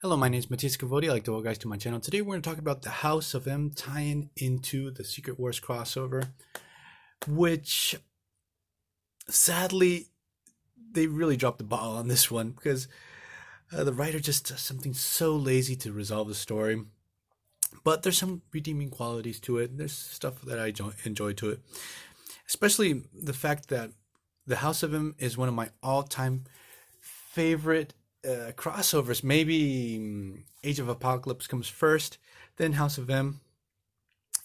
Hello, my name is Matthias Cavodi. I'd like to welcome you guys to my channel. Today we're going to talk about the House of M tie-in into the Secret Wars crossover, which sadly they really dropped the ball on this one because the writer just does something so lazy to resolve the story. But there's some redeeming qualities to it. There's stuff that I enjoy to it, especially the fact that the House of M is one of my all-time favorite crossovers. Maybe Age of Apocalypse comes first, then House of M,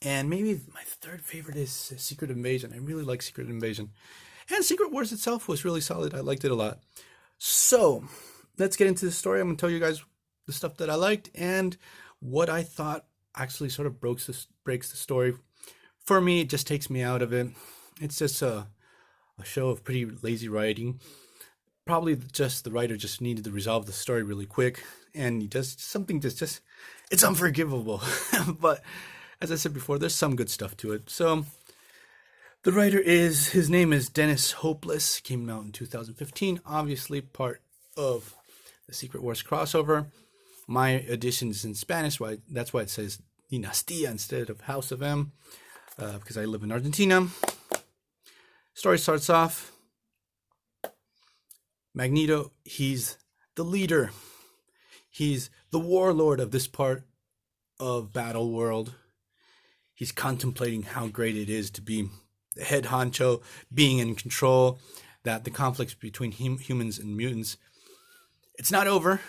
and maybe my third favorite is Secret Invasion. I really like Secret Invasion, and Secret Wars itself was really solid. I liked it a lot. So let's get into the story. I'm going to tell you guys the stuff that I liked and what I thought actually sort of breaks the story. For me, it just takes me out of it. It's just a show of pretty lazy writing. Probably just the writer just needed to resolve the story really quick, and he does something just it's unforgivable. But as I said before, there's some good stuff to it. So the writer his name is Dennis Hopeless. Came out in 2015. Obviously part of the Secret Wars crossover. My edition is in Spanish, that's why it says Dinastia instead of House of M, because I live in Argentina. Story starts off. Magneto, he's the leader. He's the warlord of this part of Battle World. He's contemplating how great it is to be the head honcho, being in control, that the conflicts between humans and mutants, it's not over,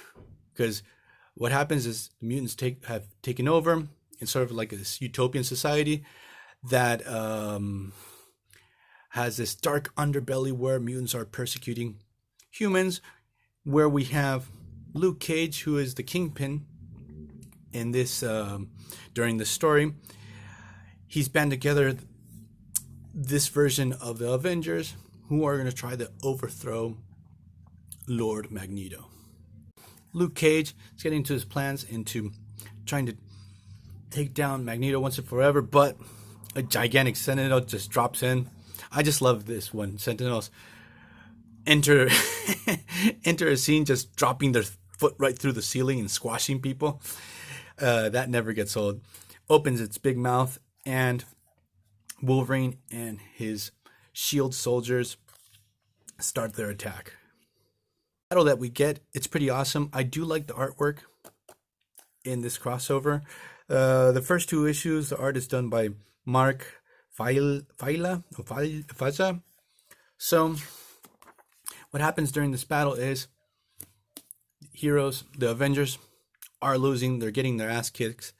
because what happens is the mutants have taken over in sort of like this utopian society that has this dark underbelly where mutants are persecuting humans, where we have Luke Cage, who is the Kingpin in this during the story. He's band together this version of the Avengers who are going to try to overthrow Lord Magneto. Luke Cage is getting into his plans into trying to take down Magneto once and forever, but a gigantic Sentinel just drops in. I just love this one. Sentinels enter a scene just dropping their foot right through the ceiling and squashing people. That never gets old. Opens its big mouth, and Wolverine and his shield soldiers start their attack. The battle that we get, it's pretty awesome. I do like the artwork in this crossover. The first two issues, the art is done by Mark Faza. So what happens during this battle is heroes, the Avengers, are losing. They're getting their ass kicked.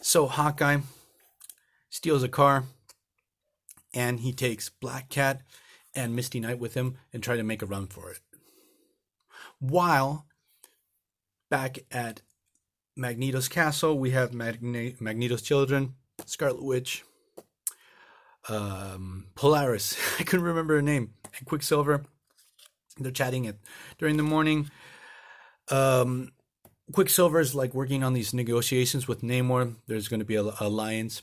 So Hawkeye steals a car, and he takes Black Cat and Misty Knight with him and try to make a run for it. While back at Magneto's castle, we have Magneto's children, Scarlet Witch, Polaris, I couldn't remember her name, and Quicksilver. They're chatting during the morning. Quicksilver is like working on these negotiations with Namor. There's going to be an alliance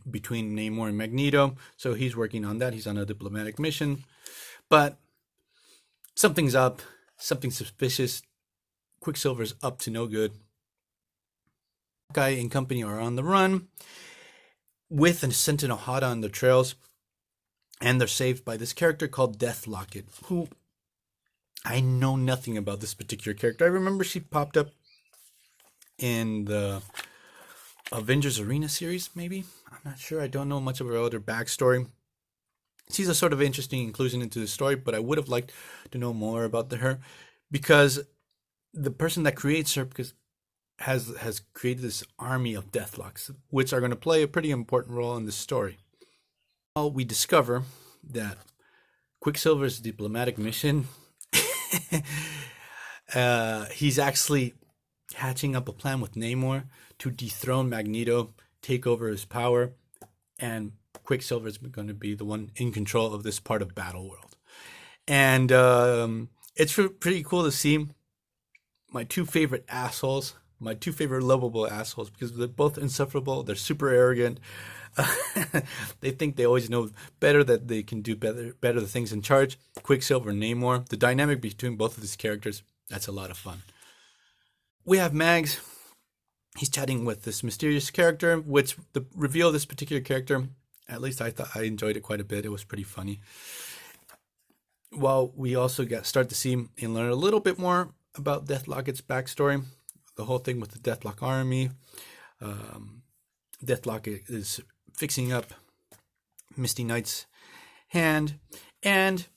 between Namor and Magneto, so he's working on that. He's on a diplomatic mission, but something's up, something suspicious. Quicksilver's up to no good. Guy and company are on the run with a Sentinel hot on the trails, and they're saved by this character called Death Locket, who I know nothing about this particular character. I remember she popped up in the Avengers Arena series, maybe? I'm not sure. I don't know much of her other backstory. She's a sort of interesting inclusion into the story, but I would have liked to know more about her, because the person that creates her has created this army of Deathlocks, which are going to play a pretty important role in this story. Well, we discover that Quicksilver's diplomatic mission, he's actually hatching up a plan with Namor to dethrone Magneto, take over his power, and Quicksilver is going to be the one in control of this part of Battle World. And it's pretty cool to see my two favorite assholes, my two favorite lovable assholes, because they're both insufferable. They're super arrogant. They think they always know better, that they can do better the things in charge. Quicksilver and Namor. The dynamic between both of these characters, that's a lot of fun. we have Mags. He's chatting with this mysterious character, which the reveal of this particular character, at least I thought I enjoyed it quite a bit. It was pretty funny. Well, we also start to see and learn a little bit more about Deathlocket's backstory, the whole thing with the Deathlock army. Deathlocket is fixing up Misty Knight's hand, and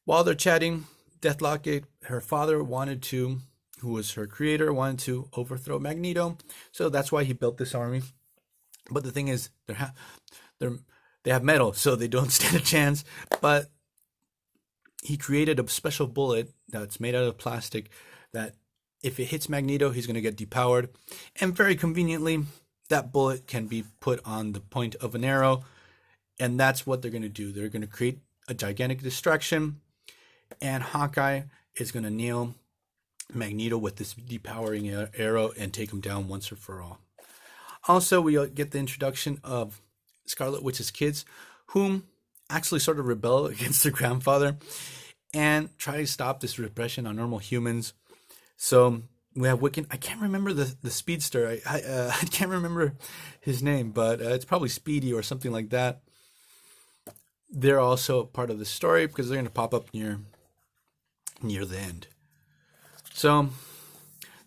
while they're chatting, Deathlocket, her father who was her creator, wanted to overthrow Magneto, so that's why he built this army. But the thing is, they have metal, so they don't stand a chance. But he created a special bullet that's made out of plastic that if it hits Magneto, he's going to get depowered. And very conveniently, that bullet can be put on the point of an arrow. And that's what they're going to do. They're going to create a gigantic distraction. And Hawkeye is going to nail Magneto with this depowering arrow and take him down once and for all. Also, we get the introduction of Scarlet Witch's kids, whom actually sort of rebel against their grandfather and try to stop this repression on normal humans. So we have Wiccan. I can't remember the speedster. I can't remember his name, but it's probably Speedy or something like that. They're also part of the story because they're going to pop up near the end. So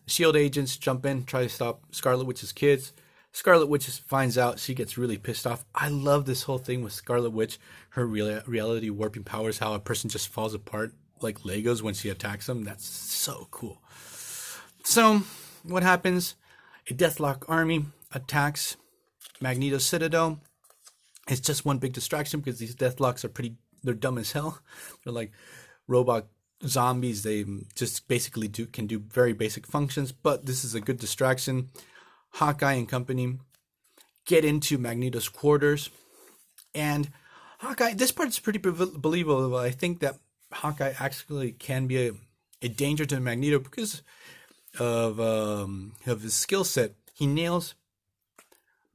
the SHIELD agents jump in, try to stop Scarlet Witch's kids. Scarlet Witch finds out. She gets really pissed off. I love this whole thing with Scarlet Witch, her reality warping powers, how a person just falls apart like Legos when she attacks them. That's so cool. So what happens? A Deathlock army attacks Magneto's Citadel. It's just one big distraction because these Deathlocks they're dumb as hell. They're like robot zombies. They just basically can do very basic functions, but this is a good distraction. Hawkeye and company get into Magneto's quarters, and Hawkeye, this part's pretty believable. I think that Hawkeye actually can be a danger to Magneto because of his skill set. He nails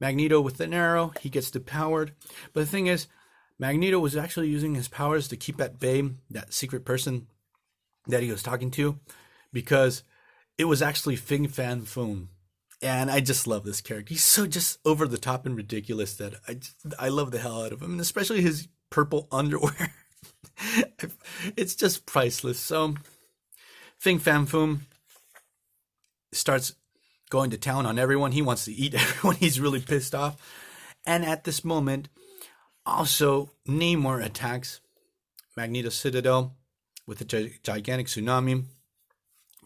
Magneto with an arrow. He gets depowered. But the thing is, Magneto was actually using his powers to keep at bay that secret person that he was talking to, because it was actually Fin Fan Foom. And I just love this character. He's so just over the top and ridiculous that I love the hell out of him, and especially his purple underwear. It's just priceless. So Fin Fan Foom starts going to town on everyone. He wants to eat everyone. He's really pissed off. And at this moment, also Namor attacks Magneto's Citadel with a gigantic tsunami.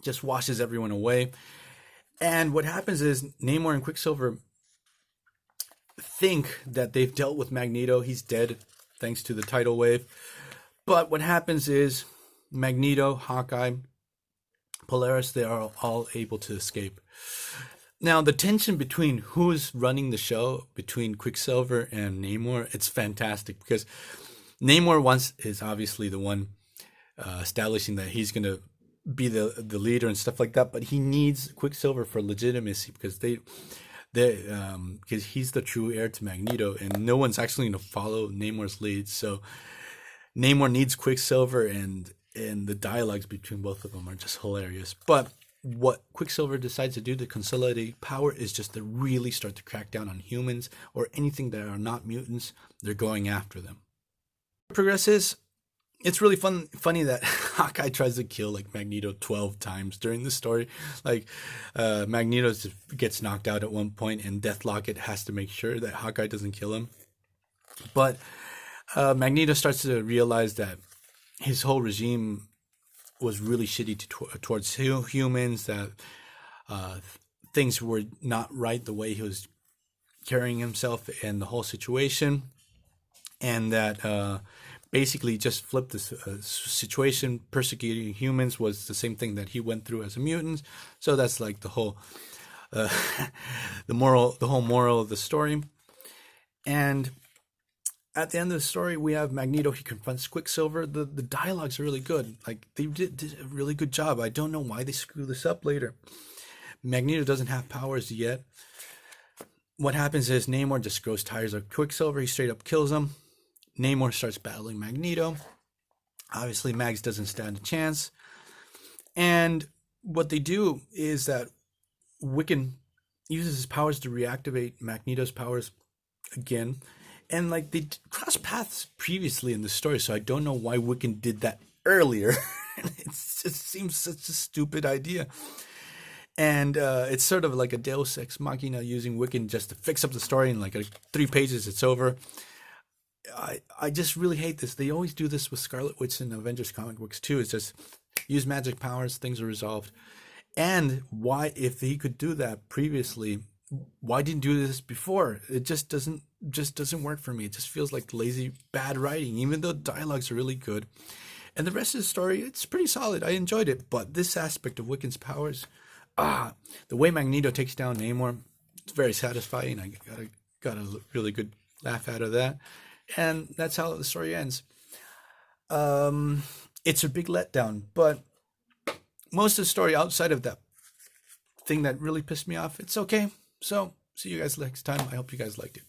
Just washes everyone away. And what happens is Namor and Quicksilver think that they've dealt with Magneto. He's dead thanks to the tidal wave. But what happens is Magneto, Hawkeye, Polaris, they are all able to escape. Now, the tension between who's running the show between Quicksilver and Namor, it's fantastic because Namor is obviously the one establishing that he's going to be the leader and stuff like that, but he needs Quicksilver for legitimacy because because he's the true heir to Magneto, and no one's actually going to follow Namor's lead. So Namor needs Quicksilver, and the dialogues between both of them are just hilarious. But what Quicksilver decides to do to consolidate power is just to really start to crack down on humans or anything that are not mutants. They're going after them. It progresses. It's really funny that Hawkeye tries to kill like Magneto 12 times during the story. Like Magneto gets knocked out at one point, and Deathlocket has to make sure that Hawkeye doesn't kill him. But Magneto starts to realize that his whole regime was really shitty towards humans, that things were not right the way he was carrying himself and the whole situation, and that basically just flipped this situation. Persecuting humans was the same thing that he went through as a mutant. So that's like the whole whole moral of the story. And at the end of the story, we have Magneto. He confronts Quicksilver. The dialogues are really good. Like they did a really good job. I don't know why they screw this up later. Magneto doesn't have powers yet. What happens is Namor just grows tired of Quicksilver. He straight up kills him. Namor starts battling Magneto. Obviously, Mags doesn't stand a chance. And what they do is that Wiccan uses his powers to reactivate Magneto's powers again, and like they cross paths previously in the story, so I don't know why Wiccan did that earlier. It just seems such a stupid idea. And it's sort of like a Deus Ex Machina using Wiccan just to fix up the story in like 3 pages. It's over. I just really hate this. They always do this with Scarlet Witch in Avengers comic books too. It's just use magic powers, things are resolved. And why, if he could do that previously, why didn't do this before? It just doesn't work for me. It just feels like lazy, bad writing, even though dialogues are really good. And the rest of the story, it's pretty solid. I enjoyed it. But this aspect of Wiccan's powers, the way Magneto takes down Namor, it's very satisfying. I got a really good laugh out of that. And that's how the story ends. It's a big letdown, but most of the story outside of that thing that really pissed me off, it's okay. So see you guys next time. I hope you guys liked it.